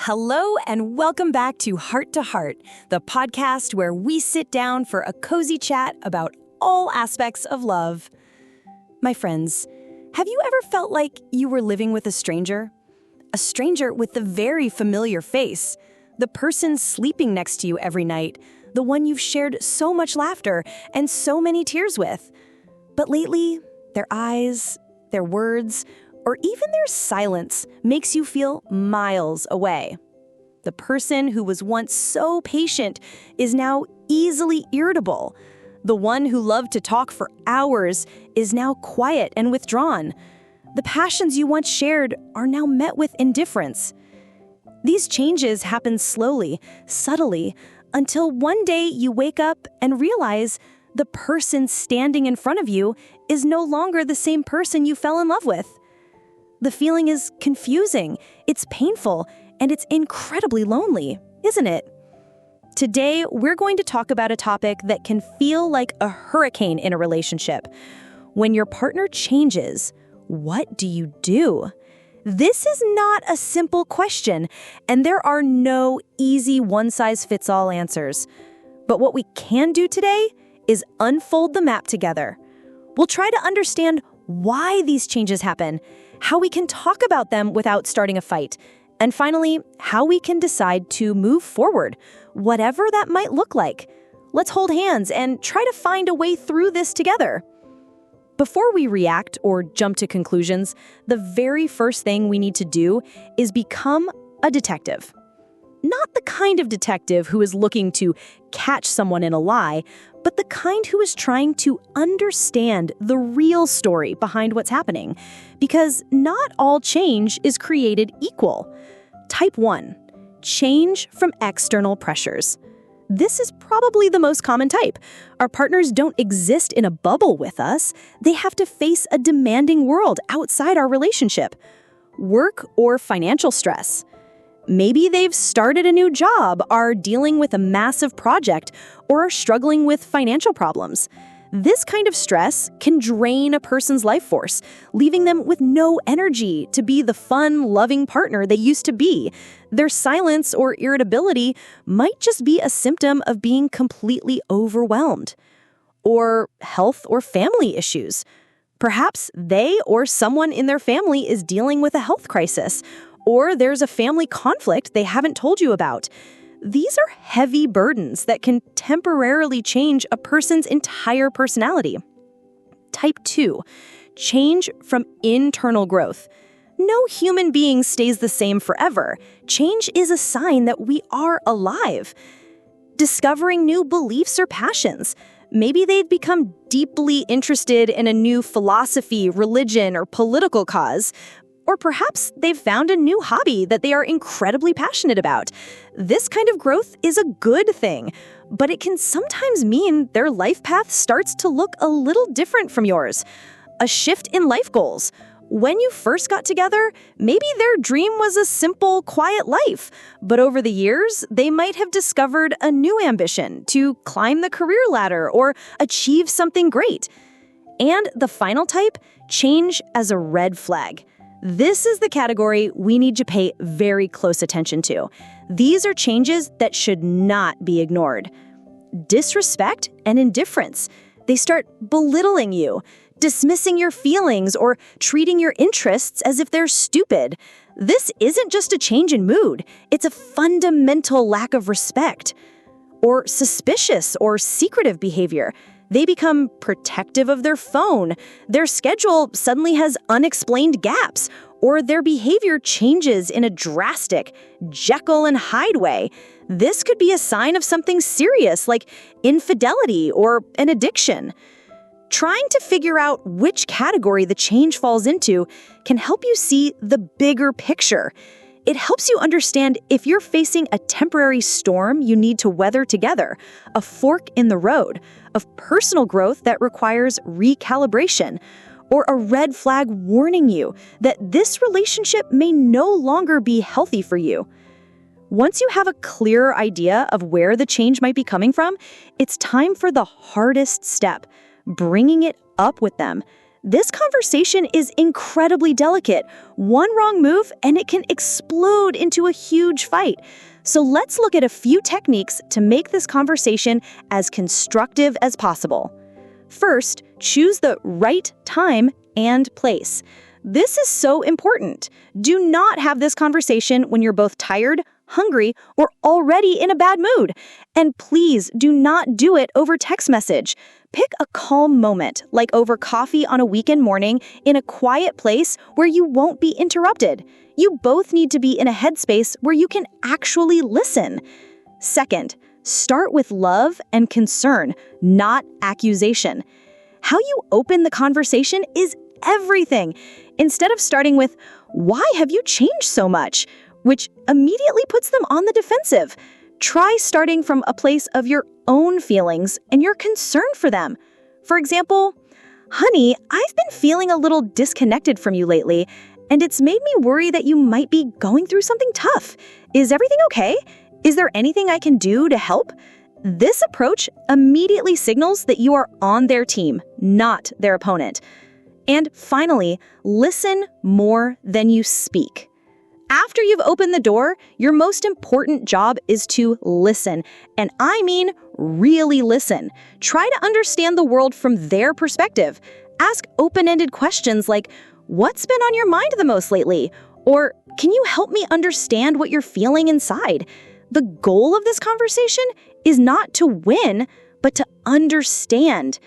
Hello and welcome back to Heart to Heart, the podcast where we sit down for a cozy chat about all aspects of love. My friends, have you ever felt like you were living with a stranger? A stranger with the very familiar face, the person sleeping next to you every night, the one you've shared so much laughter and so many tears with. But lately, their eyes, their words, or even their silence makes you feel miles away. The person who was once so patient is now easily irritable. The one who loved to talk for hours is now quiet and withdrawn. The passions you once shared are now met with indifference. These changes happen slowly, subtly, until one day you wake up and realize the person standing in front of you is no longer the same person you fell in love with. The feeling is confusing, it's painful, and it's incredibly lonely, isn't it? Today, we're going to talk about a topic that can feel like a hurricane in a relationship. When your partner changes, what do you do? This is not a simple question, and there are no easy one-size-fits-all answers. But what we can do today is unfold the map together. We'll try to understand why these changes happen, how we can talk about them without starting a fight, and finally, how we can decide to move forward, whatever that might look like. Let's hold hands and try to find a way through this together. Before we react or jump to conclusions, the very first thing we need to do is become a detective. Not the kind of detective who is looking to catch someone in a lie, but the kind who is trying to understand the real story behind what's happening. Because not all change is created equal. Type 1. Change from external pressures. This is probably the most common type. Our partners don't exist in a bubble with us. They have to face a demanding world outside our relationship. Work or financial stress. Maybe they've started a new job, are dealing with a massive project, or are struggling with financial problems. This kind of stress can drain a person's life force, leaving them with no energy to be the fun, loving partner they used to be. Their silence or irritability might just be a symptom of being completely overwhelmed. Or health or family issues. Perhaps they or someone in their family is dealing with a health crisis, or there's a family conflict they haven't told you about. These are heavy burdens that can temporarily change a person's entire personality. Type 2. Change from internal growth. No human being stays the same forever. Change is a sign that we are alive. Discovering new beliefs or passions. Maybe they've become deeply interested in a new philosophy, religion, or political cause. Or perhaps they've found a new hobby that they are incredibly passionate about. This kind of growth is a good thing, but it can sometimes mean their life path starts to look a little different from yours. A shift in life goals. When you first got together, maybe their dream was a simple, quiet life, but over the years, they might have discovered a new ambition to climb the career ladder or achieve something great. And the final type, change as a red flag. This is the category we need to pay very close attention to. These are changes that should not be ignored. Disrespect and indifference. They start belittling you, dismissing your feelings, or treating your interests as if they're stupid. This isn't just a change in mood. It's a fundamental lack of respect. Or suspicious or secretive behavior. They become protective of their phone, their schedule suddenly has unexplained gaps, or their behavior changes in a drastic Jekyll and Hyde way. This could be a sign of something serious like infidelity or an addiction. Trying to figure out which category the change falls into can help you see the bigger picture. It helps you understand if you're facing a temporary storm you need to weather together, a fork in the road, of personal growth that requires recalibration, or a red flag warning you that this relationship may no longer be healthy for you. Once you have a clearer idea of where the change might be coming from, it's time for the hardest step, bringing it up with them. This conversation is incredibly delicate. One wrong move and it can explode into a huge fight. So let's look at a few techniques to make this conversation as constructive as possible. First, choose the right time and place. This is so important. Do not have this conversation when you're both tired, hungry, or already in a bad mood. And please do not do it over text message. Pick a calm moment, like over coffee on a weekend morning in a quiet place where you won't be interrupted. You both need to be in a headspace where you can actually listen. Second, start with love and concern, not accusation. How you open the conversation is everything. Instead of starting with, "Why have you changed so much?" which immediately puts them on the defensive. Try starting from a place of your own feelings and your concern for them. For example, "Honey, I've been feeling a little disconnected from you lately, and it's made me worry that you might be going through something tough. Is everything okay? Is there anything I can do to help?" This approach immediately signals that you are on their team, not their opponent. And finally, listen more than you speak. After you've opened the door, your most important job is to listen. And I mean really listen. Try to understand the world from their perspective. Ask open-ended questions like, "What's been on your mind the most lately?" Or, "Can you help me understand what you're feeling inside?" The goal of this conversation is not to win, but to understand.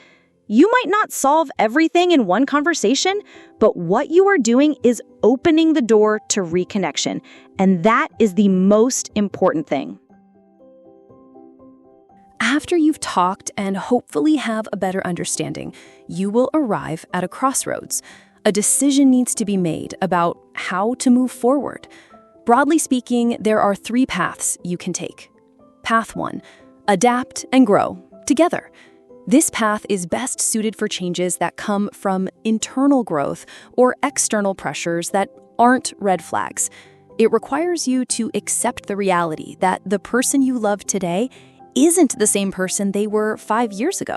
You might not solve everything in one conversation, but what you are doing is opening the door to reconnection, and that is the most important thing. After you've talked and hopefully have a better understanding, you will arrive at a crossroads. A decision needs to be made about how to move forward. Broadly speaking, there are 3 paths you can take. Path 1, adapt and grow together. This path is best suited for changes that come from internal growth or external pressures that aren't red flags. It requires you to accept the reality that the person you love today isn't the same person they were 5 years ago,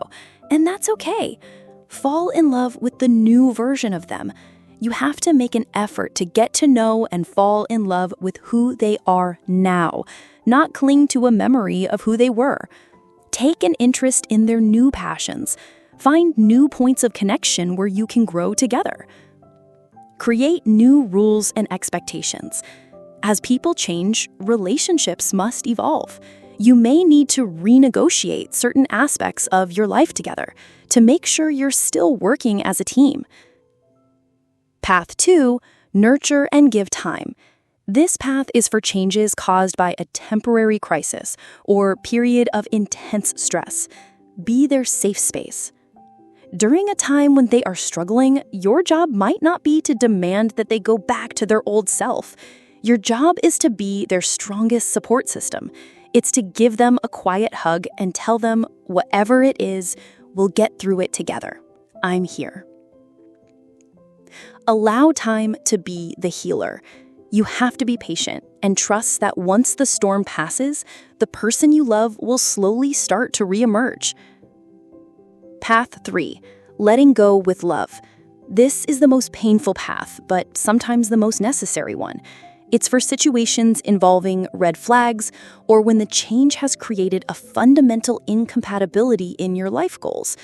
and that's okay. Fall in love with the new version of them. You have to make an effort to get to know and fall in love with who they are now, not cling to a memory of who they were. Take an interest in their new passions. Find new points of connection where you can grow together. Create new rules and expectations. As people change, relationships must evolve. You may need to renegotiate certain aspects of your life together to make sure you're still working as a team. Path 2, nurture and give time. This path is for changes caused by a temporary crisis or period of intense stress. Be their safe space. During a time when they are struggling, your job might not be to demand that they go back to their old self. Your job is to be their strongest support system. It's to give them a quiet hug and tell them, whatever it is, we'll get through it together. I'm here. Allow time to be the healer. You have to be patient and trust that once the storm passes, the person you love will slowly start to reemerge. Path 3, letting go with love. This is the most painful path, but sometimes the most necessary one. It's for situations involving red flags or when the change has created a fundamental incompatibility in your life goals.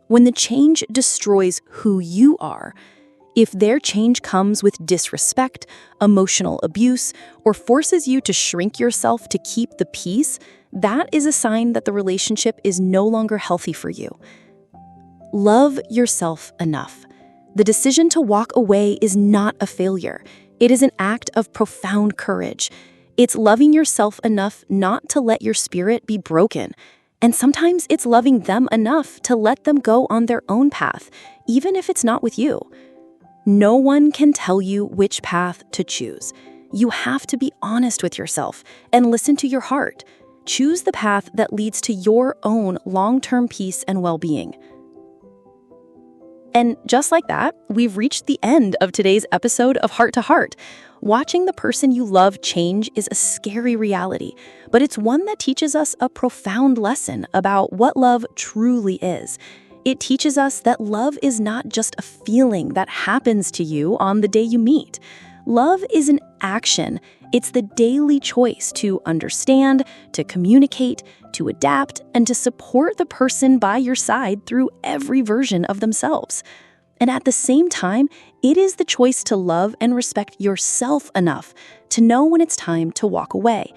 When the change destroys who you are, if their change comes with disrespect, emotional abuse, or forces you to shrink yourself to keep the peace, that is a sign that the relationship is no longer healthy for you. Love yourself enough. The decision to walk away is not a failure. It is an act of profound courage. It's loving yourself enough not to let your spirit be broken. And sometimes it's loving them enough to let them go on their own path, even if it's not with you. No one can tell you which path to choose. You have to be honest with yourself and listen to your heart. Choose the path that leads to your own long-term peace and well-being. And just like that, we've reached the end of today's episode of Heart to Heart. Watching the person you love change is a scary reality, but it's one that teaches us a profound lesson about what love truly is. It teaches us that love is not just a feeling that happens to you on the day you meet. Love is an action. It's the daily choice to understand, to communicate, to adapt, and to support the person by your side through every version of themselves. And at the same time, it is the choice to love and respect yourself enough to know when it's time to walk away.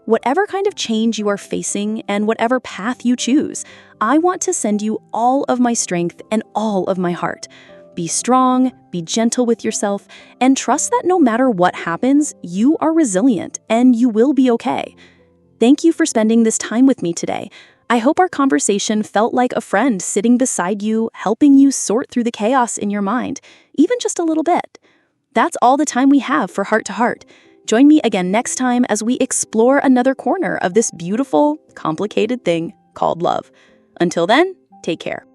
Whatever kind of change you are facing and whatever path you choose, I want to send you all of my strength and all of my heart. Be strong, be gentle with yourself, and trust that no matter what happens, you are resilient and you will be okay. Thank you for spending this time with me today. I hope our conversation felt like a friend sitting beside you, helping you sort through the chaos in your mind, even just a little bit. That's all the time we have for Heart to Heart. Join me again next time as we explore another corner of this beautiful, complicated thing called love. Until then, take care.